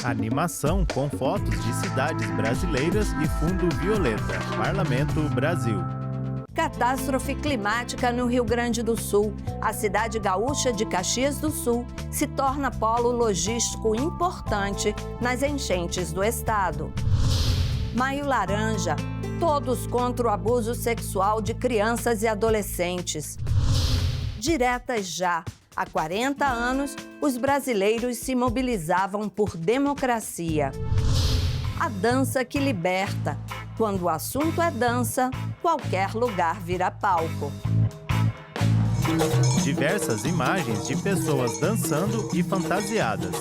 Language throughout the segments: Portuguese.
Animação com fotos de cidades brasileiras e fundo violeta. Parlamento Brasil. Catástrofe climática no Rio Grande do Sul. A cidade gaúcha de Caxias do Sul se torna polo logístico importante nas enchentes do estado. Maio Laranja. Todos contra o abuso sexual de crianças e adolescentes. Diretas já. Há 40 anos, os brasileiros se mobilizavam por democracia. A dança que liberta. Quando o assunto é dança, qualquer lugar vira palco. Diversas imagens de pessoas dançando e fantasiadas.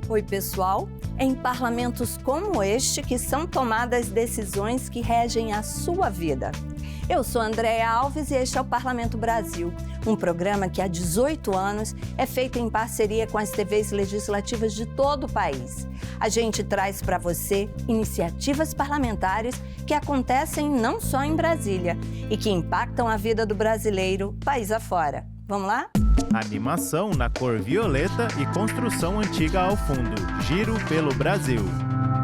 Oi, pessoal. É em parlamentos como este que são tomadas decisões que regem a sua vida. Eu sou Andréia Alves e este é o Parlamento Brasil, um programa que há 18 anos é feito em parceria com as TVs legislativas de todo o país. A gente traz para você iniciativas parlamentares que acontecem não só em Brasília e que impactam a vida do brasileiro país afora. Vamos lá? Animação na cor violeta e construção antiga ao fundo. Giro pelo Brasil.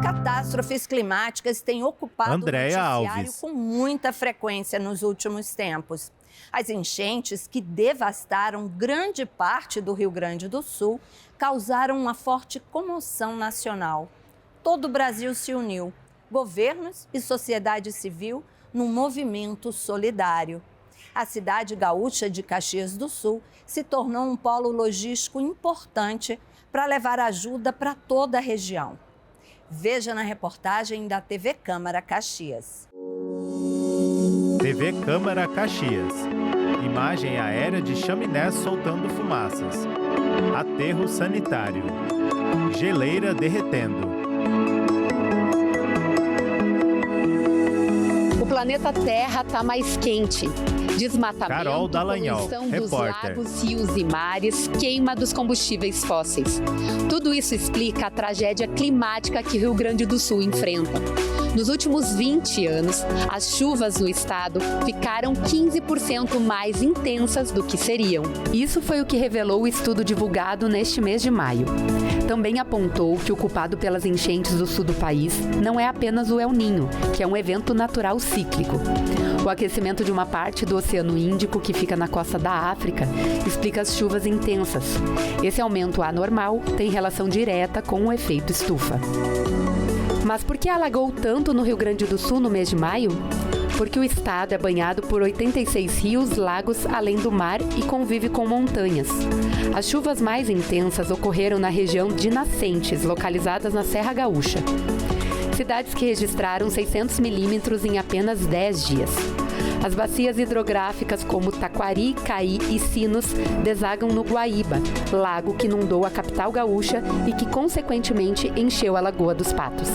Catástrofes climáticas têm ocupado o Andréia noticiário Alves. com muita frequência nos últimos tempos. As enchentes que devastaram grande parte do Rio Grande do Sul causaram uma forte comoção nacional. Todo o Brasil se uniu, governos e sociedade civil, num movimento solidário. A cidade gaúcha de Caxias do Sul se tornou um polo logístico importante para levar ajuda para toda a região. Veja na reportagem da TV Câmara Caxias. TV Câmara Caxias. Imagem aérea de chaminés soltando fumaças. Aterro sanitário. Geleira derretendo. O planeta Terra está mais quente. Desmatamento, Carol Dallagnol, poluição dos repórter. lagos, rios e mares, queima dos combustíveis fósseis. Tudo isso explica a tragédia climática que o Rio Grande do Sul enfrenta. Nos últimos 20 anos, as chuvas no estado ficaram 15% mais intensas do que seriam. Isso foi o que revelou o estudo divulgado neste mês de maio. Também apontou que o culpado pelas enchentes do sul do país não é apenas o El Niño, que é um evento natural cíclico. O aquecimento de uma parte do Oceano Índico, que fica na costa da África, explica as chuvas intensas. Esse aumento anormal tem relação direta com o efeito estufa. Mas por que alagou tanto no Rio Grande do Sul no mês de maio? Porque o estado é banhado por 86 rios, lagos, além do mar e convive com montanhas. As chuvas mais intensas ocorreram na região de Nascentes, localizadas na Serra Gaúcha. Cidades que registraram 600 milímetros em apenas 10 dias. As bacias hidrográficas como Taquari, Caí e Sinos desagam no Guaíba, lago que inundou a capital gaúcha e que, consequentemente, encheu a Lagoa dos Patos.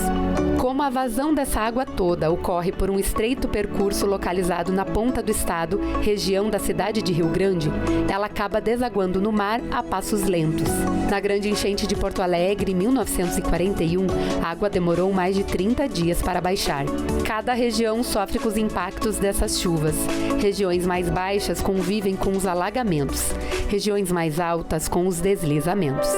Como a vazão dessa água toda ocorre por um estreito percurso localizado na ponta do estado, região da cidade de Rio Grande, ela acaba desaguando no mar a passos lentos. Na grande enchente de Porto Alegre, em 1941, a água demorou mais de 30 dias para baixar. Cada região sofre com os impactos dessas chuvas. Regiões mais baixas convivem com os alagamentos, regiões mais altas com os deslizamentos.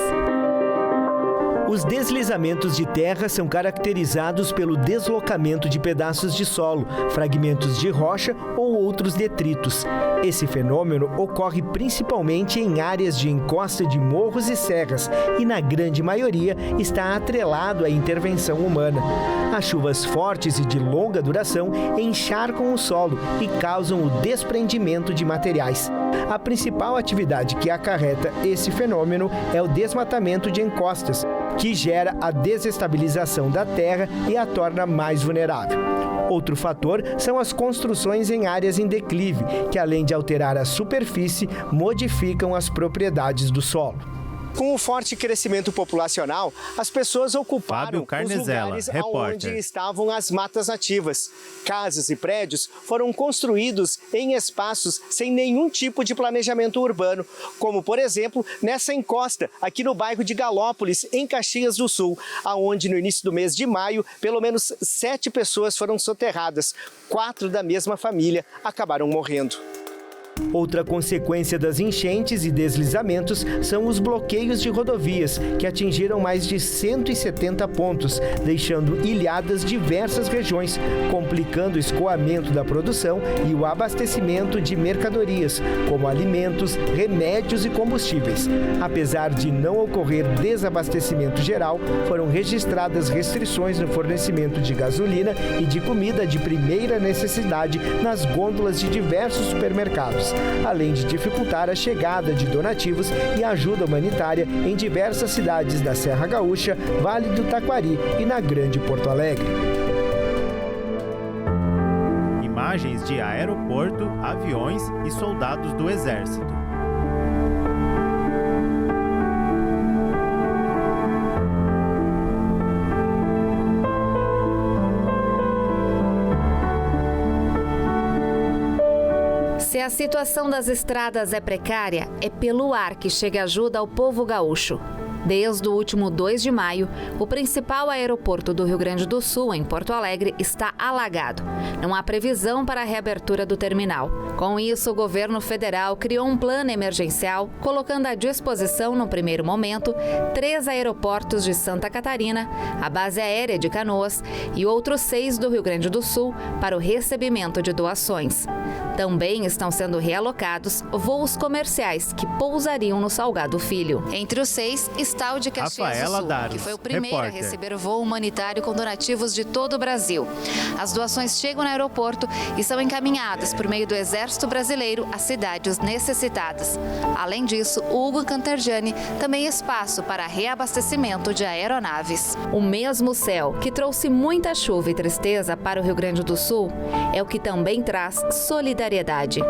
Os deslizamentos de terra são caracterizados pelo deslocamento de pedaços de solo, fragmentos de rocha ou outros detritos. Esse fenômeno ocorre principalmente em áreas de encosta de morros e serras e, na grande maioria, está atrelado à intervenção humana. As chuvas fortes e de longa duração encharcam o solo e causam o desprendimento de materiais. A principal atividade que acarreta esse fenômeno é o desmatamento de encostas, que gera a desestabilização da terra e a torna mais vulnerável. Outro fator são as construções em áreas em declive, que além de alterar a superfície, modificam as propriedades do solo. Com o forte crescimento populacional, as pessoas ocuparam os lugares onde estavam as matas nativas. Casas e prédios foram construídos em espaços sem nenhum tipo de planejamento urbano, como, por exemplo, nessa encosta, aqui no bairro de Galópolis, em Caxias do Sul, aonde no início do mês de maio, pelo menos 7 pessoas foram soterradas. 4 da mesma família acabaram morrendo. Outra consequência das enchentes e deslizamentos são os bloqueios de rodovias, que atingiram mais de 170 pontos, deixando ilhadas diversas regiões, complicando o escoamento da produção e o abastecimento de mercadorias, como alimentos, remédios e combustíveis. Apesar de não ocorrer desabastecimento geral, foram registradas restrições no fornecimento de gasolina e de comida de primeira necessidade nas gôndolas de diversos supermercados, além de dificultar a chegada de donativos e ajuda humanitária em diversas cidades da Serra Gaúcha, Vale do Taquari e na Grande Porto Alegre. Imagens de aeroporto, aviões e soldados do Exército. Se a situação das estradas é precária, é pelo ar que chega ajuda ao povo gaúcho. Desde o último 2 de maio, o principal aeroporto do Rio Grande do Sul, em Porto Alegre, está alagado. Não há previsão para a reabertura do terminal. Com isso, o governo federal criou um plano emergencial, colocando à disposição, no primeiro momento, 3 aeroportos de Santa Catarina, a base aérea de Canoas e outros 6 do Rio Grande do Sul para o recebimento de doações. Também estão sendo realocados voos comerciais que pousariam no Salgado Filho. Entre os 6 está o de Caxias do Sul, que foi o primeiro a receber voo humanitário com donativos de todo o Brasil. As doações chegam no aeroporto e são encaminhadas por meio do Exército Brasileiro às cidades necessitadas. Além disso, o Hugo Cantergiani também espaço para reabastecimento de aeronaves. O mesmo céu que trouxe muita chuva e tristeza para o Rio Grande do Sul é o que também traz solidariedade.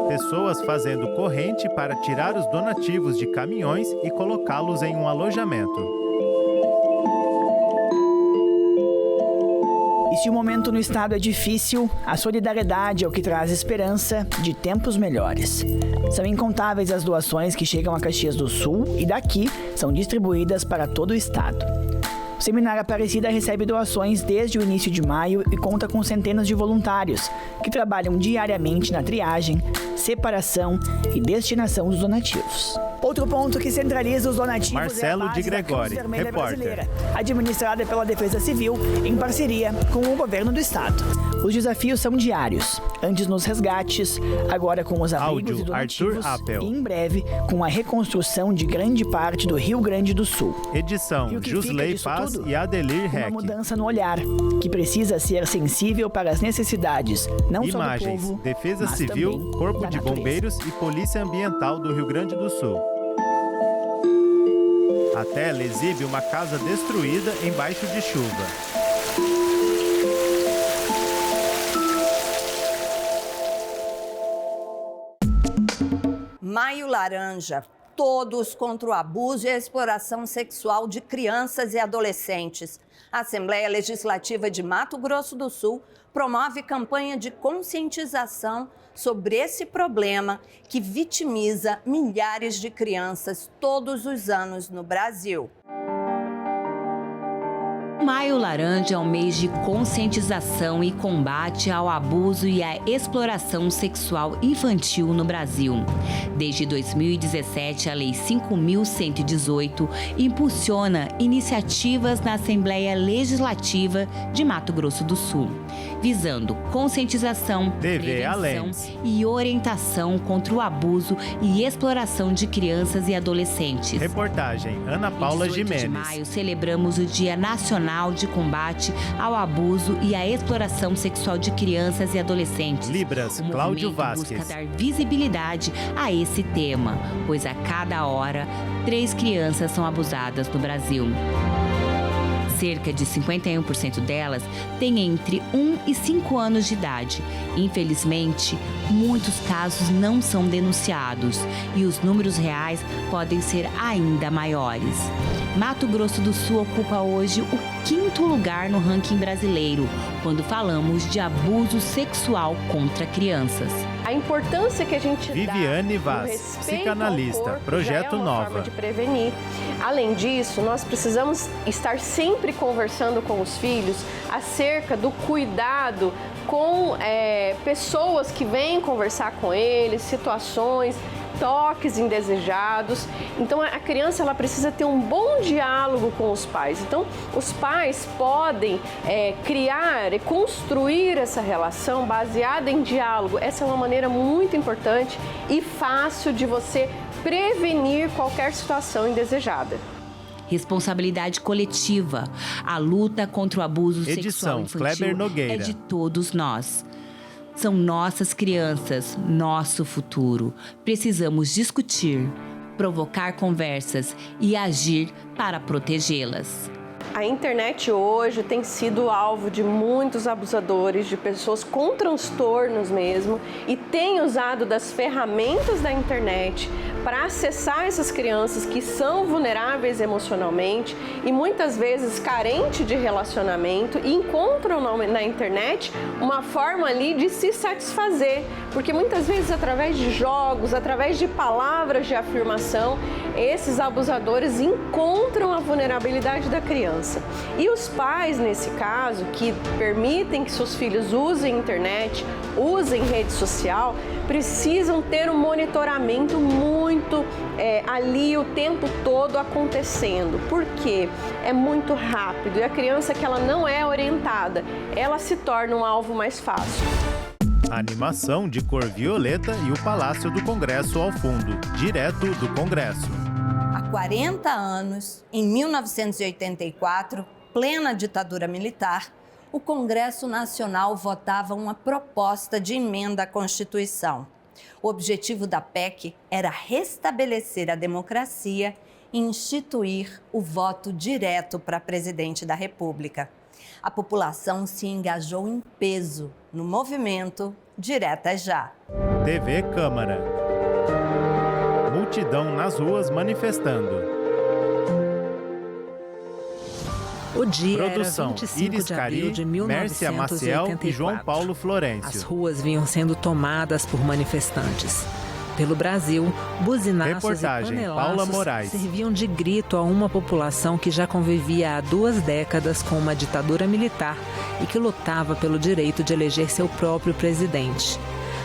Pessoas fazendo corrente para tirar os donativos de caminhões e colocá-los em um alojamento. E se o momento no estado é difícil, a solidariedade é o que traz esperança de tempos melhores. São incontáveis as doações que chegam a Caxias do Sul e daqui são distribuídas para todo o estado. O Seminário Aparecida recebe doações desde o início de maio e conta com centenas de voluntários que trabalham diariamente na triagem, separação e destinação dos donativos. Outro ponto que centraliza os donativos Marcelo é a base de Gregori, da Cruz Vermelha repórter. Brasileira, administrada pela Defesa Civil em parceria com o governo do estado. Os desafios são diários, antes nos resgates, agora com os abrigos Áudio, e donativos Arthur Appel. e em breve com a reconstrução de grande parte do Rio Grande do Sul. E Edição o que Jusley fica disso Paz tudo? e Adelir Uma Heck. mudança no olhar, que precisa ser sensível para as necessidades, não Imagens, só do povo, Defesa mas Civil, também Corpo da de natureza. Bombeiros e Polícia Ambiental do Rio Grande do Sul. A tela exibe uma casa destruída embaixo de chuva. Maio Laranja. Todos contra o abuso e a exploração sexual de crianças e adolescentes. A Assembleia Legislativa de Mato Grosso do Sul promove campanha de conscientização sobre esse problema que vitimiza milhares de crianças todos os anos no Brasil. Maio Laranja é um mês de conscientização e combate ao abuso e à exploração sexual infantil no Brasil. Desde 2017, a Lei 5.118 impulsiona iniciativas na Assembleia Legislativa de Mato Grosso do Sul, visando conscientização, prevenção e orientação contra o abuso e exploração de crianças e adolescentes. Reportagem Ana Paula Em 18 de Jimenez. maio, celebramos o Dia Nacional de Combate ao Abuso e à Exploração Sexual de Crianças e Adolescentes. Libras, O Cláudio movimento Vasquez. busca dar visibilidade a esse tema, pois a cada hora, 3 crianças são abusadas no Brasil. Cerca de 51% delas têm entre 1 e 5 anos de idade. Infelizmente, muitos casos não são denunciados e os números reais podem ser ainda maiores. Mato Grosso do Sul ocupa hoje o 5º lugar no ranking brasileiro, quando falamos de abuso sexual contra crianças. A importância que a gente Viviane dá no Vaz, respeito psicanalista, ao corpo, Projeto já é uma Nova. forma de prevenir. Além disso, nós precisamos estar sempre conversando com os filhos acerca do cuidado com pessoas que vêm conversar com eles, situações, toques indesejados. Então a criança ela precisa ter um bom diálogo com os pais. Então os pais podem criar e construir essa relação baseada em diálogo. Essa é uma maneira muito importante e fácil de você prevenir qualquer situação indesejada. Responsabilidade coletiva. A luta contra o abuso sexual infantil Kleber Nogueira. é de todos nós. São nossas crianças, nosso futuro. Precisamos discutir, provocar conversas e agir para protegê-las. A internet hoje tem sido alvo de muitos abusadores, de pessoas com transtornos mesmo, e tem usado das ferramentas da internet para acessar essas crianças que são vulneráveis emocionalmente e muitas vezes carentes de relacionamento e encontram na internet uma forma ali de se satisfazer, porque muitas vezes através de jogos, através de palavras de afirmação, esses abusadores encontram a vulnerabilidade da criança. E os pais, nesse caso, que permitem que seus filhos usem internet, usem rede social, precisam ter um monitoramento muito ali o tempo todo acontecendo. Porque é muito rápido e a criança que ela não é orientada, ela se torna um alvo mais fácil. Animação de cor violeta e o Palácio do Congresso ao fundo, direto do Congresso. Há 40 anos, em 1984, plena ditadura militar, o Congresso Nacional votava uma proposta de emenda à Constituição. O objetivo da PEC era restabelecer a democracia e instituir o voto direto para presidente da República. A população se engajou em peso no movimento Direta Já. TV Câmara. Multidão nas ruas manifestando. O dia Produção, era 25 Iris de abril Cari, de Mércia Maciel 1984. e João Paulo Florencio. As ruas vinham sendo tomadas por manifestantes. Pelo Brasil, buzinaços Reportagem, e Paula panelaços Moraes. serviam de grito a uma população que já convivia há 2 décadas com uma ditadura militar e que lutava pelo direito de eleger seu próprio presidente.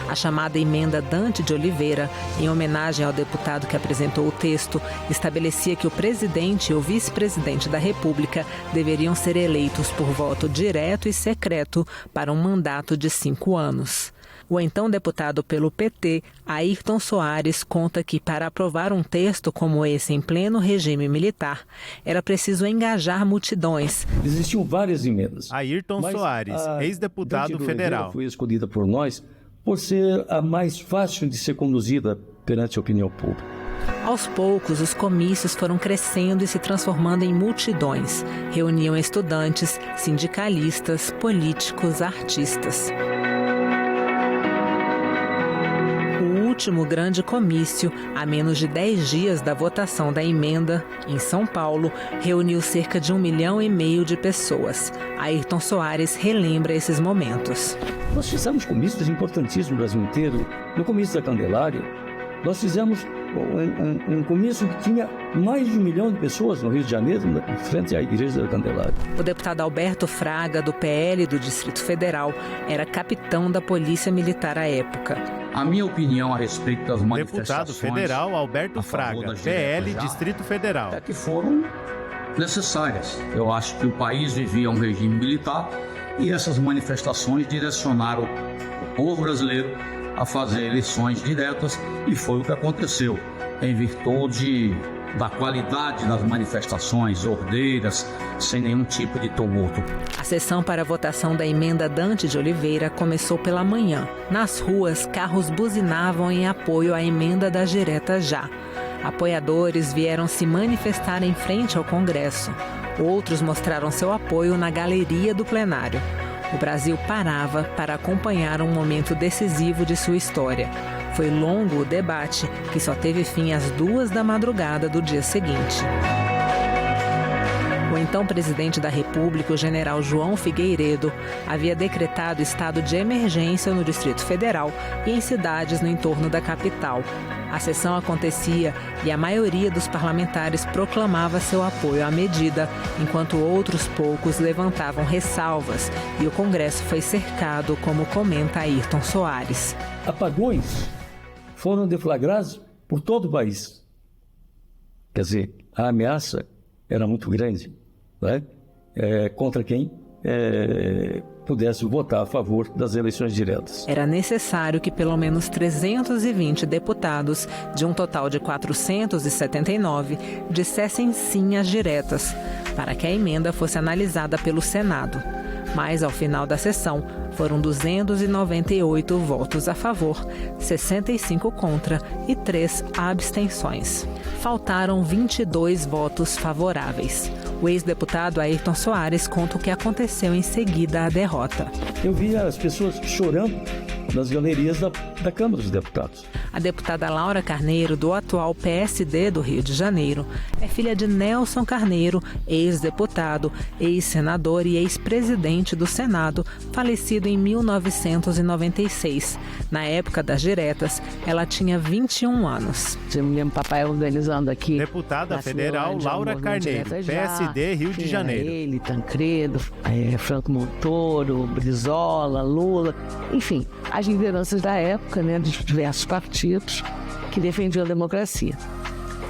A chamada emenda Dante de Oliveira, em homenagem ao deputado que apresentou o texto, estabelecia que o presidente e o vice-presidente da República deveriam ser eleitos por voto direto e secreto para um mandato de 5 anos. O então deputado pelo PT, Ayrton Soares, conta que para aprovar um texto como esse em pleno regime militar, era preciso engajar multidões. Existiam várias emendas. Ayrton Soares, ex-deputado federal. Foi escolhida por nós por ser a mais fácil de ser conduzida perante a opinião pública. Aos poucos, os comícios foram crescendo e se transformando em multidões. Reuniam estudantes, sindicalistas, políticos, artistas. O último grande comício, a menos de 10 dias da votação da emenda, em São Paulo, reuniu cerca de 1,5 milhão de pessoas. Ayrton Soares relembra esses momentos. Nós fizemos comícios importantíssimos no Brasil inteiro. No comício da Candelária, nós fizemos um comício que tinha mais de 1 milhão de pessoas no Rio de Janeiro, em frente à Igreja da Candelária. O deputado Alberto Fraga, do PL do Distrito Federal, era capitão da Polícia Militar à época. A minha opinião a respeito das manifestações... Deputado federal Alberto Fraga, PL Distrito Federal. É que foram necessárias. Eu acho que o país vivia um regime militar e essas manifestações direcionaram o povo brasileiro a fazer eleições diretas e foi o que aconteceu, em virtude da qualidade das manifestações, ordeiras, sem nenhum tipo de tumulto. A sessão para a votação da emenda Dante de Oliveira começou pela manhã. Nas ruas, carros buzinavam em apoio à emenda da Direta Já. Apoiadores vieram se manifestar em frente ao Congresso. Outros mostraram seu apoio na galeria do plenário. O Brasil parava para acompanhar um momento decisivo de sua história. Foi longo o debate, que só teve fim às 2 da madrugada do dia seguinte. O então presidente da República, o general João Figueiredo, havia decretado estado de emergência no Distrito Federal e em cidades no entorno da capital. A sessão acontecia e a maioria dos parlamentares proclamava seu apoio à medida, enquanto outros poucos levantavam ressalvas e o Congresso foi cercado, como comenta Ayrton Soares. Apagões foram deflagrados por todo o país. Quer dizer, a ameaça era muito grande, né? Contra quem pudesse votar a favor das eleições diretas. Era necessário que pelo menos 320 deputados, de um total de 479, dissessem sim às diretas, para que a emenda fosse analisada pelo Senado. Mas, ao final da sessão, foram 298 votos a favor, 65 contra e 3 abstenções. Faltaram 22 votos favoráveis. O ex-deputado Ayrton Soares conta o que aconteceu em seguida à derrota. Eu via as pessoas chorando nas galerias da Câmara dos Deputados. A deputada Laura Carneiro, do atual PSD do Rio de Janeiro, é filha de Nelson Carneiro, ex-deputado, ex-senador e ex-presidente do Senado, falecido em 1996. Na época das diretas, ela tinha 21 anos. Eu me lembro papai organizando aqui. Deputada federal Laura Carneiro, PSD Rio de Janeiro. Ele, Tancredo, Franco Montoro, Brizola, Lula, enfim, as lideranças da época, né, de diversos partidos que defendiam a democracia.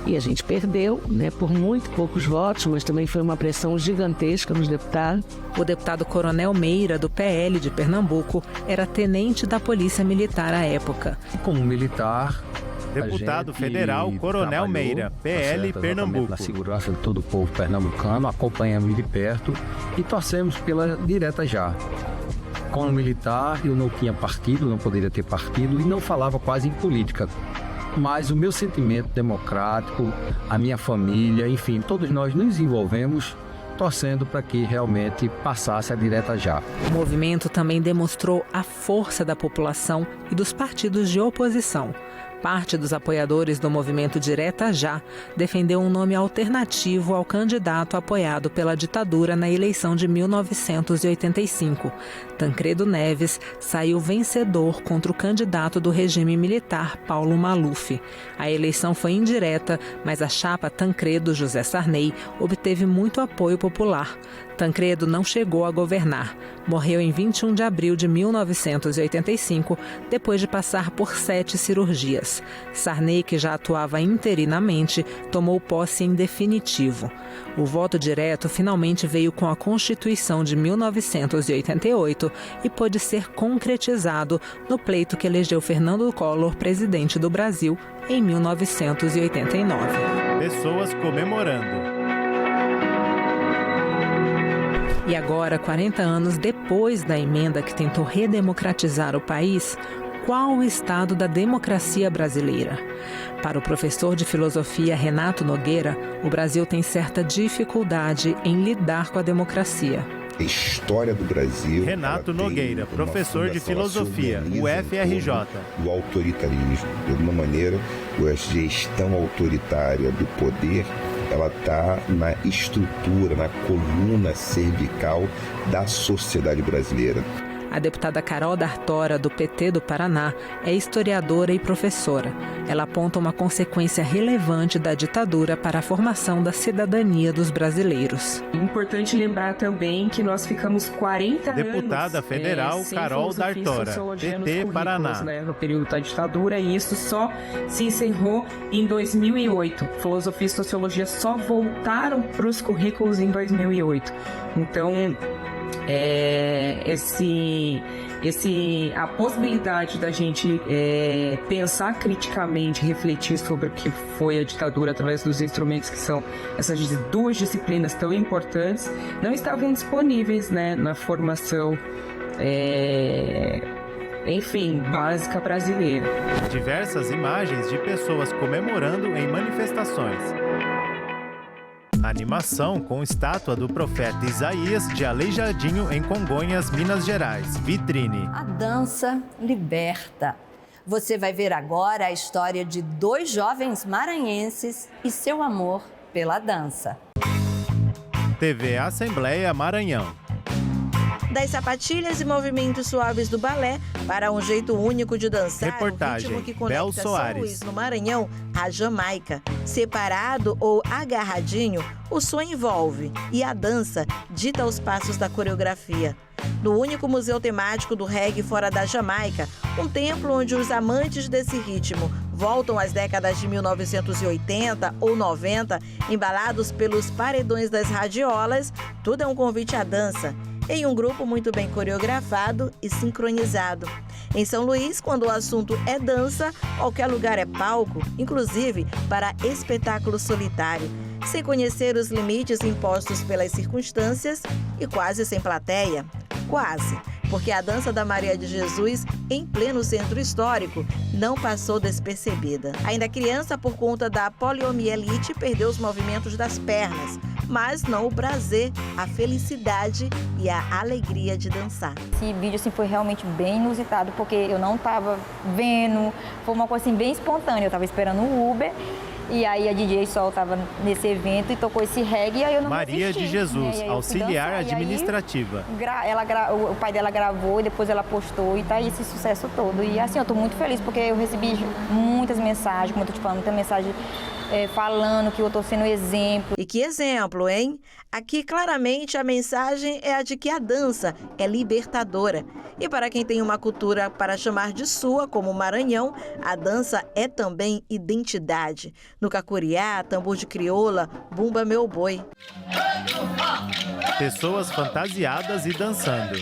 E a gente perdeu, né, por muito poucos votos, mas também foi uma pressão gigantesca nos deputados. O deputado Coronel Meira, do PL de Pernambuco, era tenente da Polícia Militar à época. Como militar, deputado federal Coronel Meira, PL Pernambuco. Na segurança de todo o povo pernambucano, acompanhamos de perto e torcemos pela direta já. Como militar, eu não tinha partido, não poderia ter partido e não falava quase em política. Mas o meu sentimento democrático, a minha família, enfim, todos nós nos envolvemos torcendo para que realmente passasse a direta já. O movimento também demonstrou a força da população e dos partidos de oposição. Parte dos apoiadores do movimento Direta Já defendeu um nome alternativo ao candidato apoiado pela ditadura na eleição de 1985. Tancredo Neves saiu vencedor contra o candidato do regime militar, Paulo Maluf. A eleição foi indireta, mas a chapa Tancredo José Sarney obteve muito apoio popular. Tancredo não chegou a governar. Morreu em 21 de abril de 1985, depois de passar por 7 cirurgias. Sarney, que já atuava interinamente, tomou posse em definitivo. O voto direto finalmente veio com a Constituição de 1988 e pôde ser concretizado no pleito que elegeu Fernando Collor presidente do Brasil em 1989. Pessoas comemorando. E agora, 40 anos depois da emenda que tentou redemocratizar o país, qual o estado da democracia brasileira? Para o professor de filosofia Renato Nogueira, o Brasil tem certa dificuldade em lidar com a democracia. A história do Brasil... Renato Nogueira, professor de filosofia, UFRJ. O autoritarismo, de alguma maneira, a gestão autoritária do poder, ela está na estrutura, na coluna cervical da sociedade brasileira. A deputada Carol D'Artora, do PT do Paraná, é historiadora e professora. Ela aponta uma consequência relevante da ditadura para a formação da cidadania dos brasileiros. É importante lembrar também que nós ficamos 40 anos... Deputada federal Carol D'Artora, PT Paraná. Né, no período da ditadura, e isso só se encerrou em 2008. Filosofia e sociologia só voltaram para os currículos em 2008. Então... a possibilidade da gente pensar criticamente, refletir sobre o que foi a ditadura através dos instrumentos que são essas duas disciplinas tão importantes, não estavam disponíveis, né, na formação básica brasileira. Diversas imagens de pessoas comemorando em manifestações. Animação com estátua do profeta Isaías de Aleijadinho em Congonhas, Minas Gerais. Vitrine. A dança liberta. Você vai ver agora a história de 2 jovens maranhenses e seu amor pela dança. TV Assembleia Maranhão. Das sapatilhas e movimentos suaves do balé para um jeito único de dançar, Reportagem, um ritmo que Bel conecta São Soares. Luís, no Maranhão, à Jamaica. Separado ou agarradinho, o som envolve e a dança dita os passos da coreografia. No único museu temático do reggae fora da Jamaica, um templo onde os amantes desse ritmo voltam às décadas de 1980 ou 90, embalados pelos paredões das radiolas, tudo é um convite à dança, em um grupo muito bem coreografado e sincronizado. Em São Luís, quando o assunto é dança, qualquer lugar é palco, inclusive para espetáculo solitário, sem conhecer os limites impostos pelas circunstâncias e quase sem plateia. Quase, porque a dança da Maria de Jesus, em pleno centro histórico, não passou despercebida. Ainda criança, por conta da poliomielite, perdeu os movimentos das pernas, mas não o prazer, a felicidade e a alegria de dançar. Esse vídeo assim, foi realmente bem inusitado, porque eu não estava vendo, foi uma coisa assim, bem espontânea, eu estava esperando o Uber. E aí a DJ Sol estava nesse evento e tocou esse reggae e aí eu não Maria resisti, de Jesus, né? auxiliar administrativa. O pai dela gravou e depois ela postou e tá aí esse sucesso todo. E assim, eu tô muito feliz porque eu recebi muitas mensagens, como eu tô te falando, muita mensagem falando que eu tô sendo exemplo. E que exemplo, hein? Aqui claramente a mensagem é a de que a dança é libertadora. E para quem tem uma cultura para chamar de sua, como o Maranhão, a dança é também identidade. No cacuriá, tambor de crioula, bumba meu boi. Pessoas fantasiadas e dançando.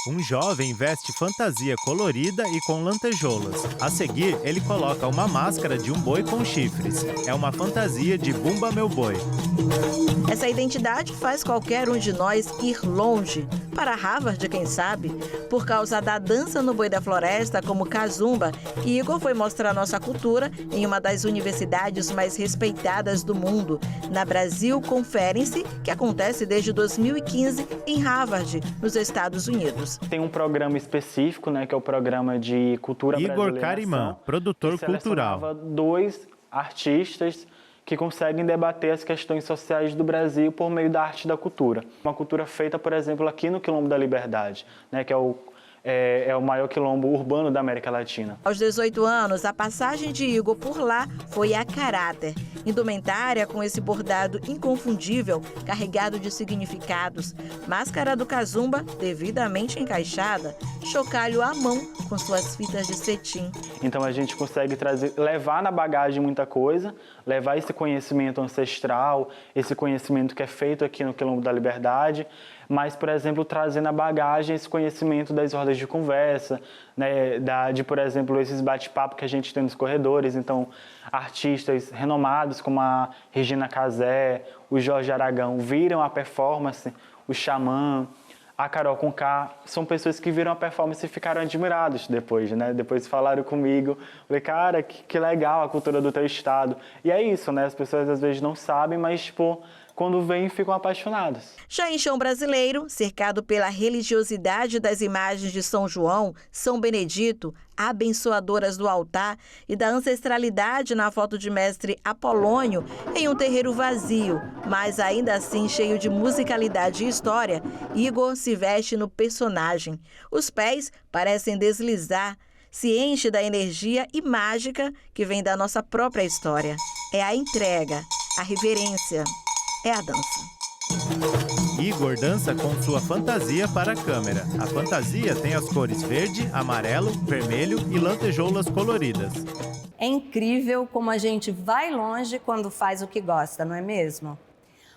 Um jovem veste fantasia colorida e com lantejoulas. A seguir, ele coloca uma máscara de um boi com chifres. É uma fantasia de Bumba Meu Boi. Essa identidade faz qualquer um de nós ir longe, para Harvard, quem sabe. Por causa da dança no boi da floresta, como Kazumba, Igor foi mostrar nossa cultura em uma das universidades mais respeitadas do mundo, na Brasil Conference, que acontece desde 2015 em Harvard, nos Estados Unidos. Tem um programa específico, né, que é o programa de cultura brasileira. Igor Carimã, produtor cultural. 2 artistas que conseguem debater as questões sociais do Brasil por meio da arte e da cultura. Uma cultura feita, por exemplo, aqui no Quilombo da Liberdade, né, que é o maior quilombo urbano da América Latina. Aos 18 anos, a passagem de Igor por lá foi a caráter. Indumentária com esse bordado inconfundível, carregado de significados. Máscara do Kazumba, devidamente encaixada. Chocalho à mão, com suas fitas de cetim. Então a gente consegue levar na bagagem muita coisa, levar esse conhecimento ancestral, esse conhecimento que é feito aqui no Quilombo da Liberdade, mas, por exemplo, trazer na bagagem esse conhecimento das rodas de conversa, né, de, por exemplo, esses bate-papo que a gente tem nos corredores. Então, artistas renomados como a Regina Casé, o Jorge Aragão viram a performance, o Xamã, a Carol Conká, são pessoas que viram a performance e ficaram admirados depois, né? Depois falaram comigo, falei, cara, que legal a cultura do teu estado. E é isso, né? As pessoas às vezes não sabem, mas, tipo, quando vêm, ficam apaixonadas. Já em chão brasileiro, cercado pela religiosidade das imagens de São João, São Benedito, abençoadoras do altar e da ancestralidade na foto de mestre Apolônio, em um terreiro vazio, mas ainda assim cheio de musicalidade e história, Igor se veste no personagem. Os pés parecem deslizar, se enche da energia e mágica que vem da nossa própria história. É a entrega, a reverência. É a dança. Igor dança com sua fantasia para a câmera. A fantasia tem as cores verde, amarelo, vermelho e lantejoulas coloridas. É incrível como a gente vai longe quando faz o que gosta, não é mesmo?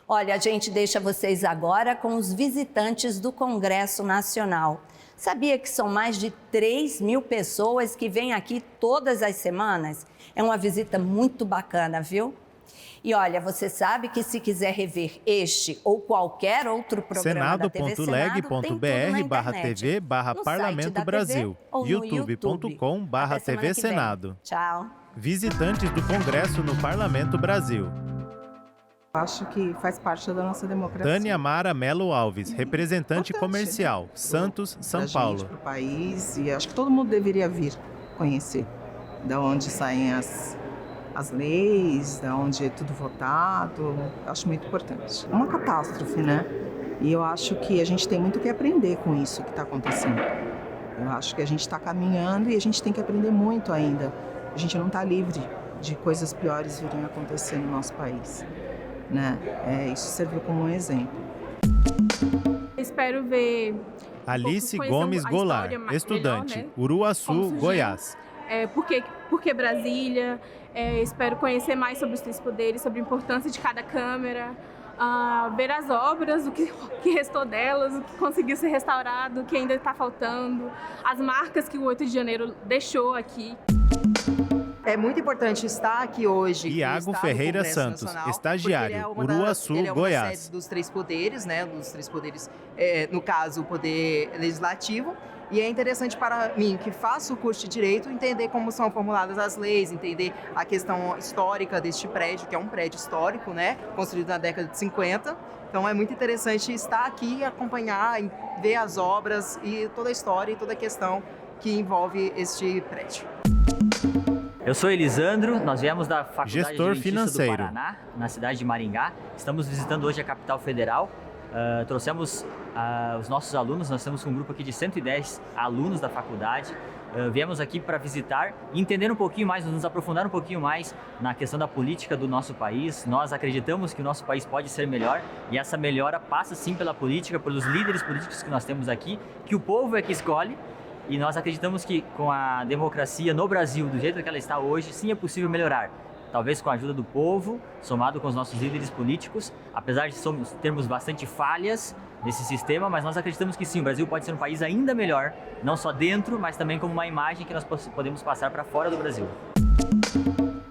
Olha, a gente deixa vocês agora com os visitantes do Congresso Nacional. Sabia que são mais de 3.000 pessoas que vêm aqui todas as semanas? É uma visita muito bacana, viu? E olha, você sabe que se quiser rever este ou qualquer outro programa da TV Senado, senado.leg.br/TV/Parlamento Brasil, youtube.com/TV Senado. Tchau. Visitantes do Congresso no Parlamento Brasil. Acho que faz parte da nossa democracia. Tânia Mara Melo Alves, representante comercial, Santos, São Paulo. Para o país, e acho que todo mundo deveria vir conhecer de onde saem as leis, onde é tudo votado. Eu acho muito importante. É uma catástrofe, né? E eu acho que a gente tem muito que aprender com isso que está acontecendo. Eu acho que a gente está caminhando e a gente tem que aprender muito ainda. A gente não está livre de coisas piores virem a acontecer no nosso país, né? Isso serviu como um exemplo. Espero ver Alice Gomes Goulart, estudante, melhor, né? Uruaçu, Goiás. Por que Brasília? Espero conhecer mais sobre os 3 poderes, sobre a importância de cada câmara, ver as obras, o que restou delas, o que conseguiu ser restaurado, o que ainda está faltando, as marcas que o 8 de janeiro deixou aqui. É muito importante estar aqui hoje. Iago Ferreira Santos, Nacional, estagiário, Uruaçu, Goiás. Sede dos 3 poderes, né? Dos 3 poderes, no caso, o poder legislativo. E é interessante para mim, que faço o curso de Direito, entender como são formuladas as leis, entender a questão histórica deste prédio, que é um prédio histórico, né? Construído na década de 50. Então é muito interessante estar aqui, acompanhar, ver as obras e toda a história e toda a questão que envolve este prédio. Eu sou Elisandro, nós viemos da Faculdade Gestor de Justiça financeiro. do Paraná, na cidade de Maringá. Estamos visitando hoje a capital federal. Trouxemos os nossos alunos, nós temos um grupo aqui de 110 alunos da faculdade. Viemos aqui para visitar e entender um pouquinho mais, nos aprofundar um pouquinho mais na questão da política do nosso país. Nós acreditamos que o nosso país pode ser melhor e essa melhora passa sim pela política, pelos líderes políticos que nós temos aqui, que o povo é que escolhe. E nós acreditamos que com a democracia no Brasil, do jeito que ela está hoje, sim é possível melhorar. Talvez com a ajuda do povo, somado com os nossos líderes políticos, apesar de termos bastante falhas nesse sistema, mas nós acreditamos que sim, o Brasil pode ser um país ainda melhor, não só dentro, mas também como uma imagem que nós podemos passar para fora do Brasil.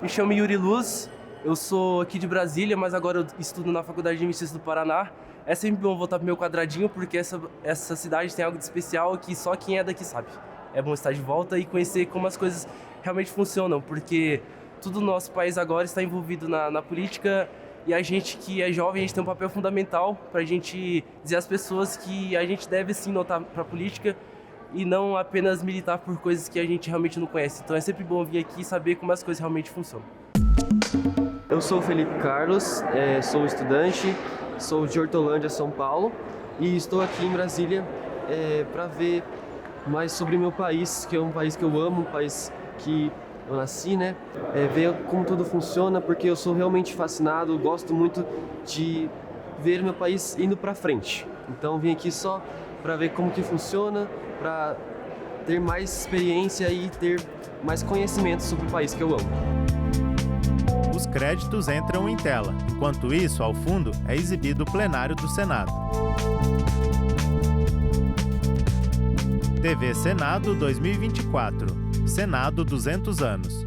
Me chamo Yuri Luz, eu sou aqui de Brasília, mas agora eu estudo na Faculdade de Justiça do Paraná. É sempre bom voltar pro meu quadradinho, porque essa cidade tem algo de especial que só quem é daqui sabe. É bom estar de volta e conhecer como as coisas realmente funcionam, porque tudo no nosso país agora está envolvido na política e a gente que é jovem, a gente tem um papel fundamental para a gente dizer às pessoas que a gente deve sim notar para a política e não apenas militar por coisas que a gente realmente não conhece. Então é sempre bom vir aqui e saber como as coisas realmente funcionam. Eu sou o Felipe Carlos, sou estudante, sou de Hortolândia, São Paulo, e estou aqui em Brasília para ver mais sobre meu país, que é um país que eu amo, um país que eu nasci, né? Ver como tudo funciona, porque eu sou realmente fascinado, gosto muito de ver meu país indo para frente. Então vim aqui só para ver como que funciona, para ter mais experiência e ter mais conhecimento sobre o país que eu amo. Os créditos entram em tela. Enquanto isso, ao fundo, é exibido o plenário do Senado. TV Senado 2024. Senado 200 anos.